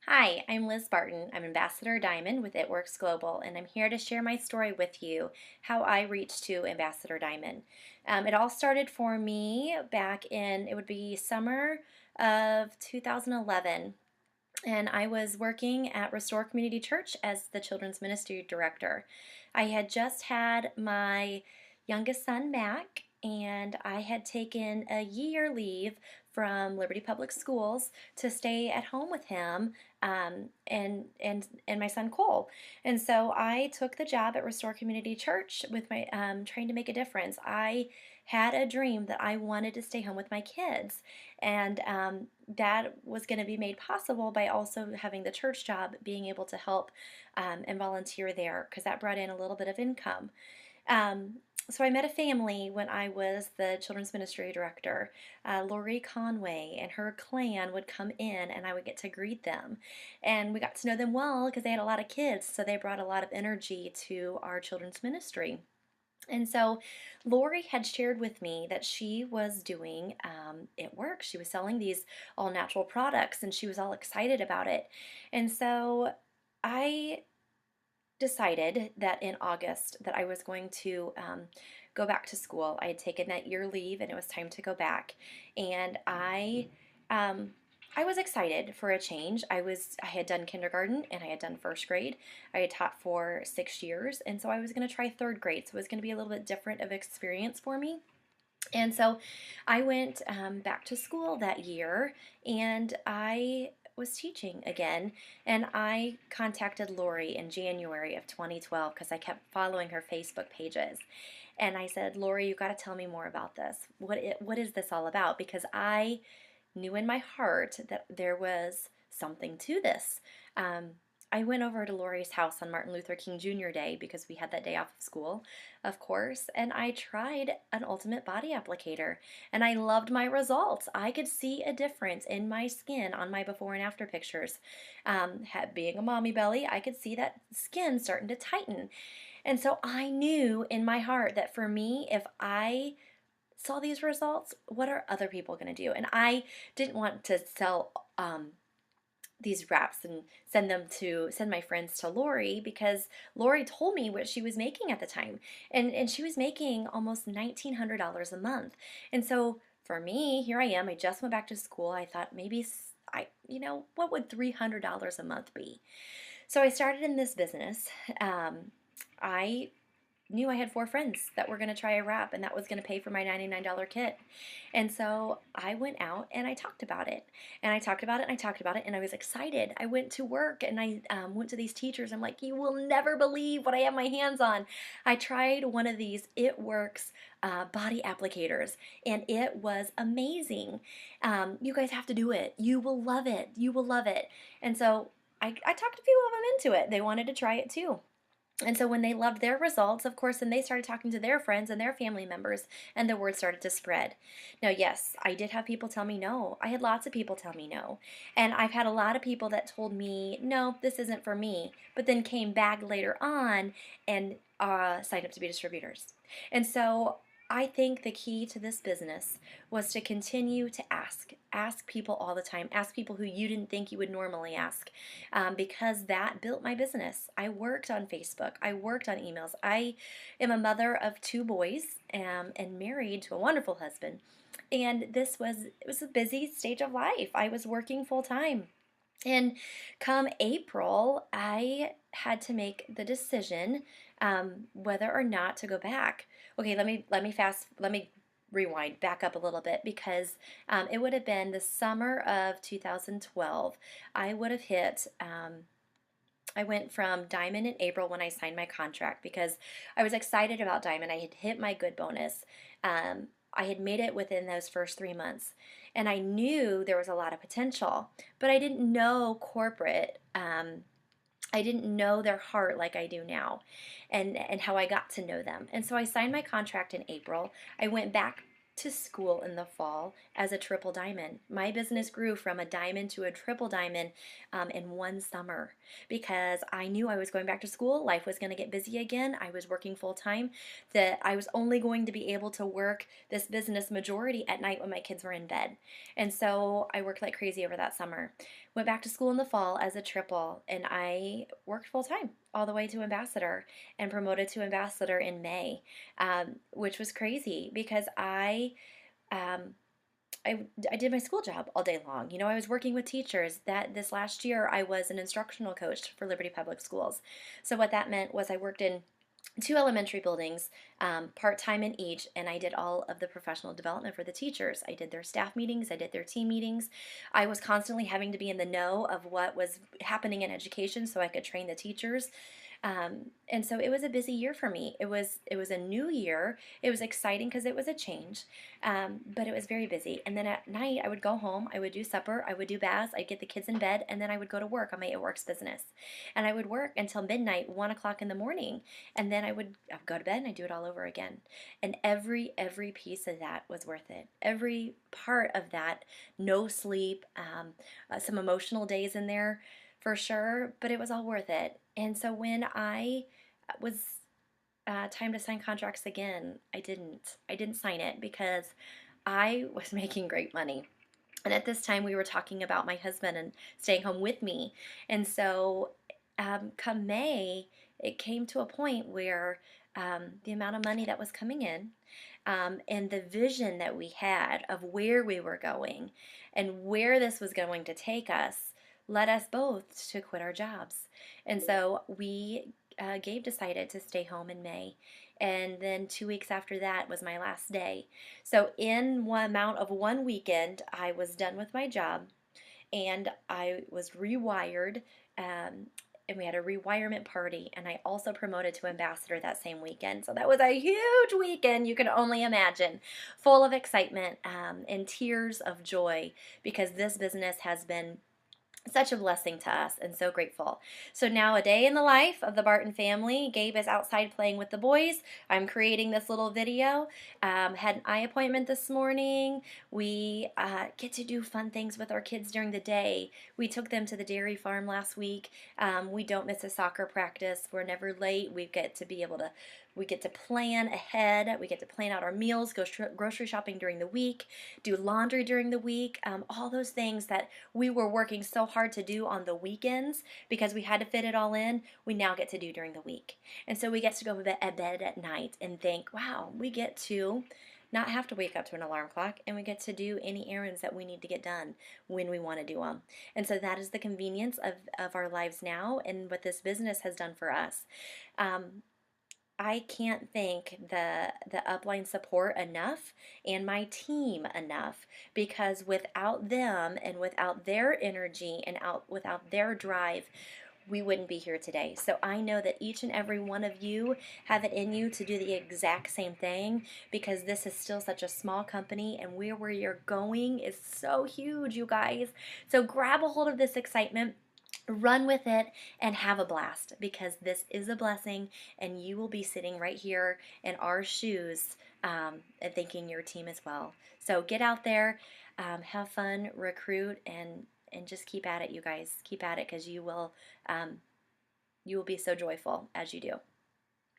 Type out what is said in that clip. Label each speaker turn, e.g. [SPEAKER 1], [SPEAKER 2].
[SPEAKER 1] Hi, I'm Liz Barton. I'm Ambassador Diamond with It Works Global, and I'm here to share my story with you how I reached to Ambassador Diamond. It all started for me back in, it would be summer of 2011, and I was working at Restore Community Church as the children's ministry director. I had just had my youngest son back, and I had taken a year leave from Liberty Public Schools to stay at home with him and my son Cole. And so I took the job at Restore Community Church with my trying to make a difference. I had a dream that I wanted to stay home with my kids, and that was going to be made possible by also having the church job, being able to help and volunteer there because that brought in a little bit of income. Um, so I met a family when I was the children's ministry director. Lori Conway and her clan would come in, and I would get to greet them. And we got to know them well because they had a lot of kids, so they brought a lot of energy to our children's ministry. And so Lori had shared with me that she was doing it work. She was selling these all natural products and she was all excited about it. And so I decided that in August that I was going to go back to school. I had taken that year leave and it was time to go back. And um, I was excited for a change. I had done kindergarten and I had done first grade. I had taught for 6 years, and so I was going to try third grade. So it was going to be a little bit different of experience for me. And so I went back to school that year and I was teaching again. And I contacted Lori in January of 2012 because I kept following her Facebook pages. And I said, Lori, you got to tell me more about this. What is this all about? Because I knew in my heart that there was something to this. Um, I went over to Lori's house on Martin Luther King Jr. Day because we had that day off of school, of course, and I tried an Ultimate Body Applicator and I loved my results. I could see a difference in my skin on my before and after pictures. Being a mommy belly, I could see that skin starting to tighten. And so I knew in my heart that for me, if I saw these results, what are other people going to do? And I didn't want to sell these wraps and send my friends to Lori because Lori told me what she was making at the time, and she was making almost $1,900 a month. And so for me, here I am. I just went back to school. I thought maybe what would $300 a month be? So I started in this business. I knew I had four friends that were going to try a wrap, and that was going to pay for my $99 kit. And so I went out and I talked about it. And I talked about it and I talked about it, and I was excited. I went to work and I went to these teachers. I'm like, you will never believe what I have my hands on. I tried one of these It Works body applicators, and it was amazing. You guys have to do it. You will love it. You will love it. And so I talked a few of them into it. They wanted to try it too. And so when they loved their results, of course, then they started talking to their friends and their family members, and the word started to spread. Now, yes, I did have people tell me no. I had lots of people tell me no. And I've had a lot of people that told me, no, this isn't for me, but then came back later on and signed up to be distributors. And so I think the key to this business was to continue to ask. Ask people all the time. Ask people who you didn't think you would normally ask, because that built my business. I worked on Facebook. I worked on emails. I am a mother of two boys, and married to a wonderful husband. And it was a busy stage of life. I was working full time. And come April, I had to make the decision whether or not to go back. Okay, let me rewind, back up a little bit because it would have been the summer of 2012. I would have hit. I went from Diamond in April when I signed my contract because I was excited about Diamond. I had hit my good bonus. I had made it within those first 3 months, and I knew there was a lot of potential, but I didn't know corporate. I didn't know their heart like I do now, and how I got to know them. And so I signed my contract in April. I went back to school in the fall as a triple diamond. My business grew from a diamond to a triple diamond in one summer because I knew I was going back to school. Life was going to get busy again. I was working full time. That I was only going to be able to work this business majority at night when my kids were in bed. And so I worked like crazy over that summer. Went back to school in the fall as a triple, and I worked full time all the way to ambassador and promoted to ambassador in May, which was crazy because um, I did my school job all day long. You know, I was working with teachers. That this last year I was an instructional coach for Liberty Public Schools. So what that meant was I worked in two elementary buildings, part-time in each, and I did all of the professional development for the teachers. I did their staff meetings, I did their team meetings. I was constantly having to be in the know of what was happening in education so I could train the teachers. And so it was a busy year for me. It was a new year. It was exciting because it was a change, but it was very busy. And then at night I would go home. I would do supper. I would do baths. I'd get the kids in bed, and then I would go to work on my It Works business, and I would work until midnight, 1 o'clock in the morning, and then I'd go to bed and I'd do it all over again. And every piece of that was worth it. Every part of that, no sleep, some emotional days in there for sure, but it was all worth it. And so when I was time to sign contracts again, I didn't. I didn't sign it because I was making great money. And at this time, we were talking about my husband and staying home with me. And so, come May, it came to a point where the amount of money that was coming in, and the vision that we had of where we were going and where this was going to take us led us both to quit our jobs. And so Gabe decided to stay home in May. And then 2 weeks after that was my last day. So in one amount of one weekend, I was done with my job and I was rewired. And we had a rewirement party, and I also promoted to ambassador that same weekend. So that was a huge weekend, you can only imagine, full of excitement and tears of joy because this business has been such a blessing to us and so grateful. So now a day in the life of the Barton family. Gabe is outside playing with the boys. I'm creating this little video. Had an eye appointment this morning. We get to do fun things with our kids during the day. We took them to the dairy farm last week. We don't miss a soccer practice. We're never late. We get to plan ahead. We get to plan out our meals, go grocery shopping during the week, do laundry during the week, all those things that we were working so hard to do on the weekends because we had to fit it all in, we now get to do during the week. And so we get to go to bed at night and think, wow, we get to not have to wake up to an alarm clock, and we get to do any errands that we need to get done when we want to do them. And so that is the convenience of our lives now and what this business has done for us. I can't thank the upline support enough and my team enough because without them and without their energy and without their drive, we wouldn't be here today. So I know that each and every one of you have it in you to do the exact same thing because this is still such a small company and where you're going is so huge, you guys. So grab a hold of this excitement. Run with it and have a blast because this is a blessing and you will be sitting right here in our shoes and thanking your team as well. So get out there, have fun, recruit, and just keep at it, you guys. Keep at it because you will be so joyful as you do.